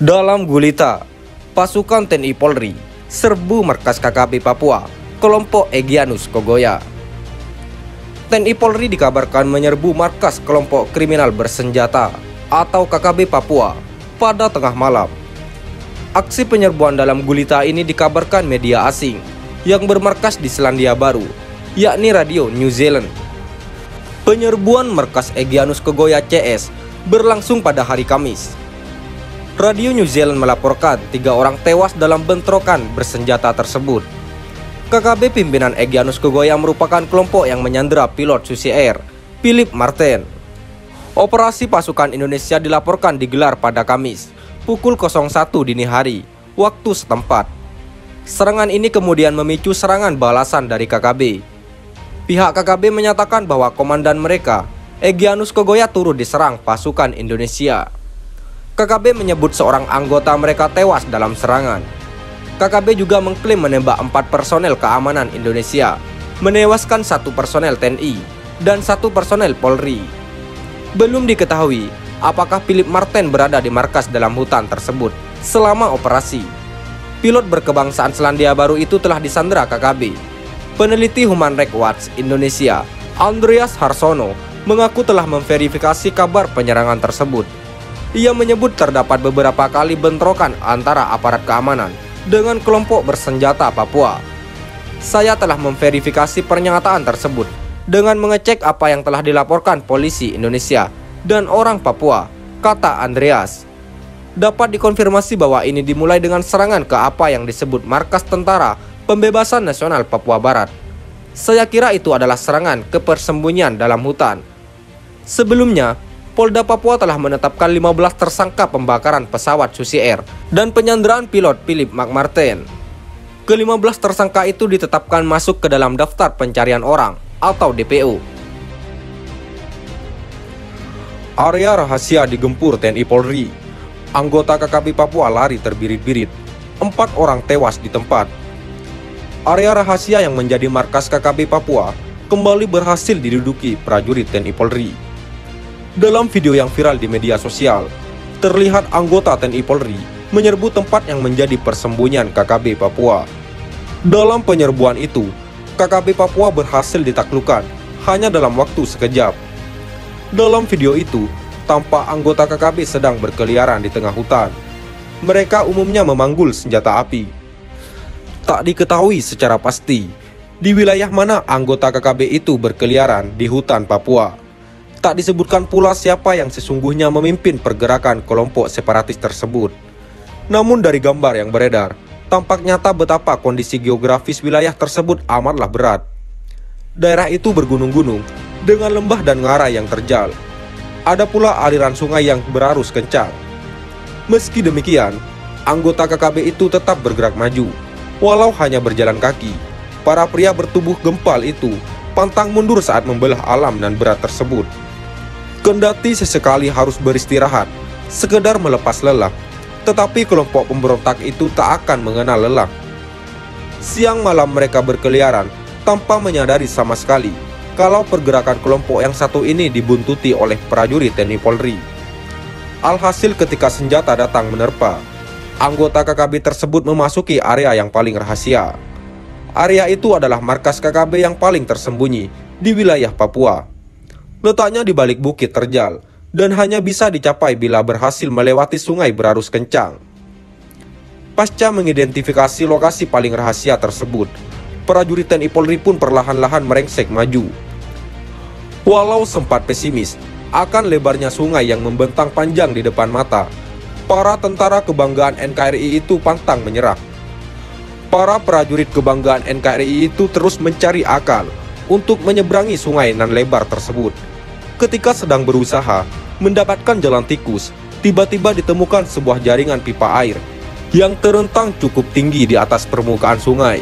Dalam gulita, pasukan TNI Polri serbu markas KKB Papua, kelompok Egyanus Kogoya. TNI Polri dikabarkan menyerbu markas kelompok kriminal bersenjata atau KKB Papua pada tengah malam. Aksi penyerbuan dalam gulita ini dikabarkan media asing yang bermarkas di Selandia Baru, yakni Radio New Zealand. Penyerbuan markas Egyanus Kogoya CS berlangsung pada hari Kamis. Radio New Zealand melaporkan 3 orang tewas dalam bentrokan bersenjata tersebut. KKB pimpinan Egyanus Kogoya merupakan kelompok yang menyandera pilot Susi Air, Philip Martin. Operasi pasukan Indonesia dilaporkan digelar pada Kamis, pukul 01 dini hari, waktu setempat. Serangan ini kemudian memicu serangan balasan dari KKB. Pihak KKB menyatakan bahwa komandan mereka, Egyanus Kogoya, turut diserang pasukan Indonesia. KKB menyebut seorang anggota mereka tewas dalam serangan. KKB juga mengklaim menembak 4 personel keamanan Indonesia, menewaskan 1 personel TNI dan 1 personel Polri. Belum diketahui apakah Philip Martin berada di markas dalam hutan tersebut selama operasi. Pilot berkebangsaan Selandia Baru itu telah disandera KKB. Peneliti Human Rights Watch Indonesia, Andreas Harsono, mengaku telah memverifikasi kabar penyerangan tersebut. Ia menyebut terdapat beberapa kali bentrokan antara aparat keamanan dengan kelompok bersenjata Papua. Saya telah memverifikasi pernyataan tersebut dengan mengecek apa yang telah dilaporkan polisi Indonesia dan orang Papua, kata Andreas. Dapat dikonfirmasi bahwa ini dimulai dengan serangan ke apa yang disebut markas Tentara Pembebasan Nasional Papua Barat. Saya kira itu adalah serangan ke persembunyian dalam hutan. Sebelumnya, Polda Papua telah menetapkan 15 tersangka pembakaran pesawat Susi Air dan penyanderaan pilot Philip Martin. Ke-15 tersangka itu ditetapkan masuk ke dalam daftar pencarian orang atau DPO. Area rahasia digempur TNI Polri. Anggota KKB Papua lari terbirit-birit. 4 orang tewas di tempat. Area rahasia yang menjadi markas KKB Papua kembali berhasil diduduki prajurit TNI Polri. Dalam video yang viral di media sosial, terlihat anggota TNI Polri menyerbu tempat yang menjadi persembunyian KKB Papua. Dalam penyerbuan itu, KKB Papua berhasil ditaklukkan hanya dalam waktu sekejap. Dalam video itu, tampak anggota KKB sedang berkeliaran di tengah hutan. Mereka umumnya memanggul senjata api. Tak diketahui secara pasti di wilayah mana anggota KKB itu berkeliaran di hutan Papua. Tak disebutkan pula siapa yang sesungguhnya memimpin pergerakan kelompok separatis tersebut. Namun dari gambar yang beredar, tampak nyata betapa kondisi geografis wilayah tersebut amatlah berat. Daerah itu bergunung-gunung dengan lembah dan ngarai yang terjal. Ada pula aliran sungai yang berarus kencang. Meski demikian, anggota KKB itu tetap bergerak maju. Walau hanya berjalan kaki, para pria bertubuh gempal itu pantang mundur saat membelah alam dan berat tersebut. Kendati sesekali harus beristirahat, sekedar melepas lelah, tetapi kelompok pemberontak itu tak akan mengenal lelah. Siang malam mereka berkeliaran tanpa menyadari sama sekali kalau pergerakan kelompok yang satu ini dibuntuti oleh prajurit TNI Polri. Alhasil ketika senjata datang menerpa, anggota KKB tersebut memasuki area yang paling rahasia. Area itu adalah markas KKB yang paling tersembunyi di wilayah Papua. Letaknya di balik bukit terjal dan hanya bisa dicapai bila berhasil melewati sungai berarus kencang. Pasca mengidentifikasi lokasi paling rahasia tersebut, prajurit TNI Polri pun perlahan-lahan merengsek maju. Walau sempat pesimis akan lebarnya sungai yang membentang panjang di depan mata, para tentara kebanggaan NKRI itu pantang menyerah. Para prajurit kebanggaan NKRI itu terus mencari akal untuk menyeberangi sungai nan lebar tersebut. Ketika sedang berusaha mendapatkan jalan tikus, tiba-tiba ditemukan sebuah jaringan pipa air yang terentang cukup tinggi di atas permukaan sungai.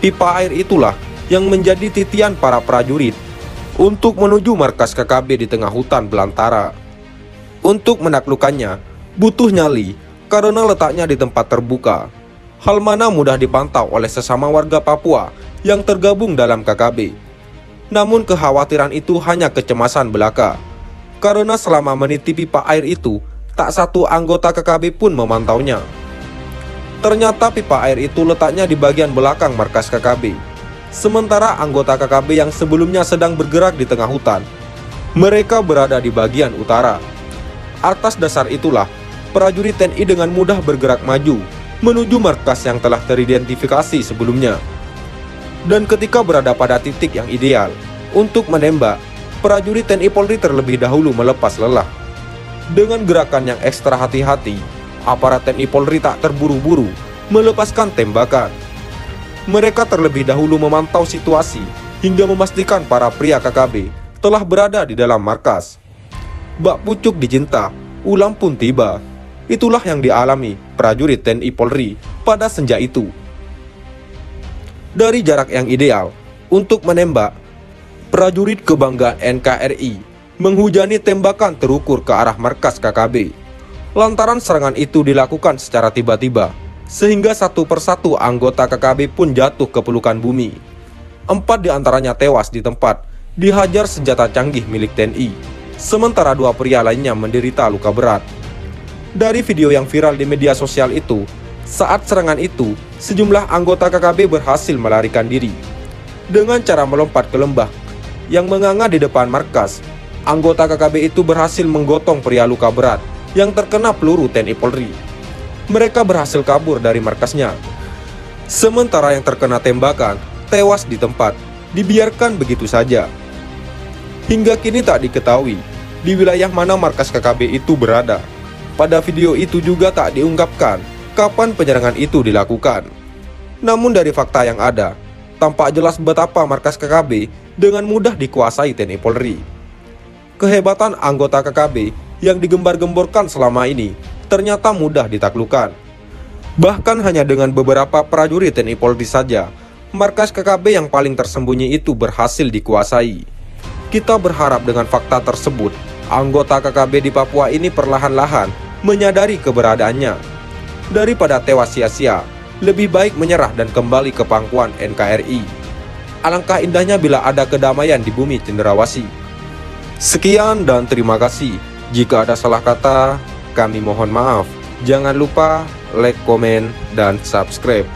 Pipa air itulah yang menjadi titian para prajurit untuk menuju markas KKB di tengah hutan belantara. Untuk menaklukkannya, butuh nyali karena letaknya di tempat terbuka. Hal mana mudah dipantau oleh sesama warga Papua yang tergabung dalam KKB. Namun kekhawatiran itu hanya kecemasan belaka, karena selama meniti pipa air itu tak satu anggota KKB pun memantaunya. Ternyata pipa air itu letaknya di bagian belakang markas KKB. Sementara anggota KKB yang sebelumnya sedang bergerak di tengah hutan, mereka berada di bagian utara. Atas dasar itulah, prajurit TNI dengan mudah bergerak maju menuju markas yang telah teridentifikasi sebelumnya. Dan ketika berada pada titik yang ideal untuk menembak, prajurit TNI Polri terlebih dahulu melepas lelah. Dengan gerakan yang ekstra hati-hati, aparat TNI Polri tak terburu-buru melepaskan tembakan. Mereka terlebih dahulu memantau situasi hingga memastikan para pria KKB telah berada di dalam markas. Bak pucuk dicinta, ulam pun tiba. Itulah yang dialami prajurit TNI Polri pada senja itu. Dari jarak yang ideal untuk menembak, prajurit kebanggaan NKRI menghujani tembakan terukur ke arah markas KKB. Lantaran serangan itu dilakukan secara tiba-tiba, sehingga satu persatu anggota KKB pun jatuh ke pelukan bumi. 4 diantaranya tewas di tempat, dihajar senjata canggih milik TNI, sementara 2 pria lainnya menderita luka berat. Dari video yang viral di media sosial itu, saat serangan itu, sejumlah anggota KKB berhasil melarikan diri. Dengan cara melompat ke lembah yang menganga di depan markas, anggota KKB itu berhasil menggotong pria luka berat yang terkena peluru TNI Polri. Mereka berhasil kabur dari markasnya. Sementara yang terkena tembakan, tewas di tempat, dibiarkan begitu saja. Hingga kini tak diketahui di wilayah mana markas KKB itu berada. Pada video itu juga tak diungkapkan kapan penyerangan itu dilakukan. Namun dari fakta yang ada, tampak jelas betapa markas KKB dengan mudah dikuasai TNI Polri. Kehebatan anggota KKB yang digembar-gemborkan selama ini ternyata mudah ditaklukkan. Bahkan hanya dengan beberapa prajurit TNI Polri saja, markas KKB yang paling tersembunyi itu berhasil dikuasai. Kita berharap dengan fakta tersebut, anggota KKB di Papua ini perlahan-lahan menyadari keberadaannya. Daripada tewas sia-sia, lebih baik menyerah dan kembali ke pangkuan NKRI. Alangkah indahnya bila ada kedamaian di bumi Cenderawasih. Sekian dan terima kasih. Jika ada salah kata, kami mohon maaf. Jangan lupa like, komen, dan subscribe.